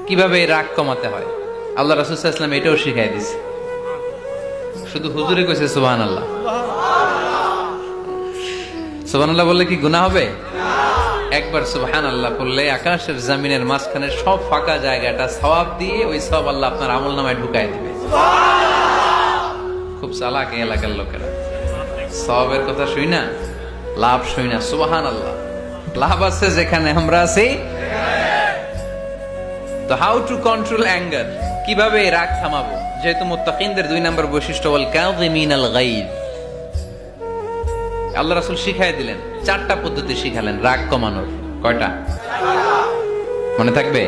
কিভাবে এই রাগ কমাতে হয় আল্লাহ রাসূল সাল্লাল্লাহু আলাইহি ওয়াসাল্লাম এটাও শিখাই দিয়েছে। শুধু হুজুরে কইছে সুবহানাল্লাহ। সুবহানাল্লাহ বললে কি গুনাহ হবে? একবার সুবহানাল্লাহ বললে আকাশের জমিনের মাঝখানে সব ফাঁকা জায়গাটা সওয়াব দিয়ে ওই সওয়াব আল্লাহ আপনার আমলনামায় ঢুকায় দিবে। খুব চালাক এই এলাকার লোকেরা, সওয়াবের কথা শুই না, লাভ শুই না। সুবহানাল্লাহ, লাভ আছে যেখানে আমরা আছি। তো হাউ টু কন্ট্রোল অ্যাঙ্গার, কিভাবে রাগ থামাবো? যেহেতু মুত্তাকিনদের 2 নম্বর বৈশিষ্ট্য ওয়াল কাযিমিনাল গায়জ, আল্লাহ রাসূল শিখাই দিলেন 4টা পদ্ধতি শিখালেন রাগ কমানোর। কয়টা মনে থাকবে?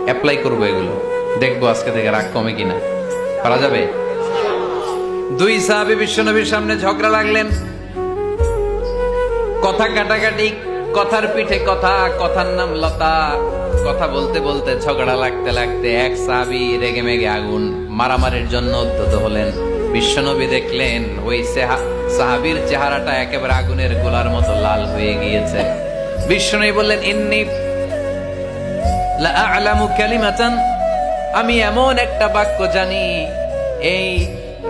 অ্যাপ্লাই করবো এগুলো, দেখবো আজকে থেকে রাগ কমে কিনা। পারা যাবে? 2 সাহাবী বিশ্বনবীর সামনে ঝগড়া লাগলেন, কথা কাটাকাটি, কথার পিঠে কথা, কথার নাম লতা। কথা বলতে বলতে ঝগড়া লাগতে লাগতে এক সাহাবী রেগে মেগে আগুন, মারামারির জন্য উদ্যত হলেন। বিশ্বনবী দেখলেন ওই সাহাবীর চেহারাটা একেবারে আগুনের গোলার মতো লাল হয়ে গিয়েছে। বিশ্বনবী বললেন, ইন্নী লা আ'লামু কালিমাতান, আমি এমন একটা বাক্য জানি, এই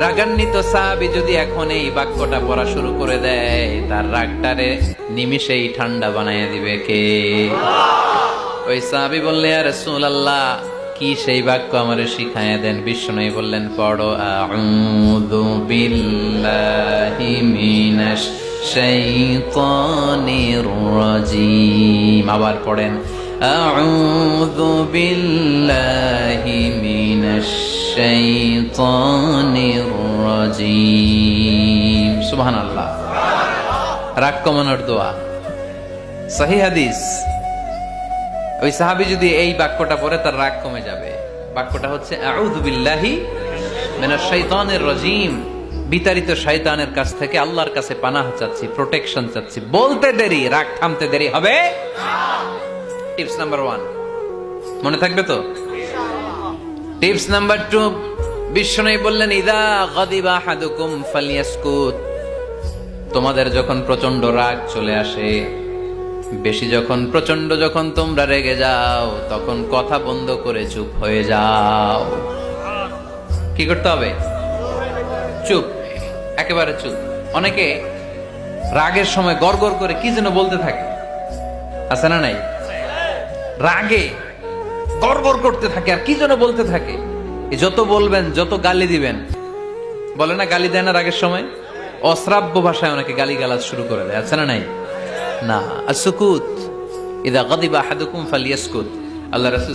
রাগান্বিত সাহাবী যদি এখন এই বাক্যটা পড়া শুরু করে দেয়, তার রাগটারে নিমিষেই ঠান্ডা বানায় দিবে কে? ওই সাহাবী বললেন, ইয়া রাসূলুল্লাহ, কি সেই বাক্য আমারে শিখায়া দেন। বিশ্বনবী বললেন, পড়ো আউযু বিল্লাহি মিনাশ শাইতানির রাজীম। আবার পড়েন আউযু বিল্লাহি মিনাশ শাইতানির রাজীম। সুবহানাল্লাহ, রাগ কমানোর দোয়া, সহিহ হাদিস। ওই সাহাবী যদি এই বাক্যটা পড়ে তার রাগ কমে যাবে। বাক্যটা হচ্ছে আউযু বিল্লাহি মিনাশ শাইতানির রাজীম, বিতাড়িত শয়তানের কাছ থেকে আল্লাহর কাছে পানাহ চাচ্ছি, প্রোটেকশন চাচ্ছি। বলতে দেরি, রাগ থামতে দেরি হবে না। টিপস নাম্বার 1 মনে থাকবে তো? টিপস নাম্বার 2, বিশ্বনবী বললেন, ইযা গাদিবা আহাদুকুম ফালইয়াসকুত, তোমাদের যখন প্রচন্ড রাগ চলে আসে, বেশি যখন প্রচন্ড যখন তোমরা রেগে যাও, তখন কথা বন্ধ করে চুপ হয়ে যাও। কি করতে হবে? চুপ, একেবারে চুপ। অনেকে রাগের সময় গড়গড় করে কি যেন বলতে থাকে, আছে না নাই? রাগে গড়গড় করতে থাকে আর কি যেন বলতে থাকে। যত বলবেন, যত গালি দিবেন, বলে না গালি দেয় না রাগের সময়, অশ্রাব্য ভাষায় অনেকে গালি গালাজ শুরু করে দেয়, আছে না নাই? না, আসুকুত, ইযা গাদিবা আহাদুকুম ফালইয়াসকুত। আল্লাহ রাসূল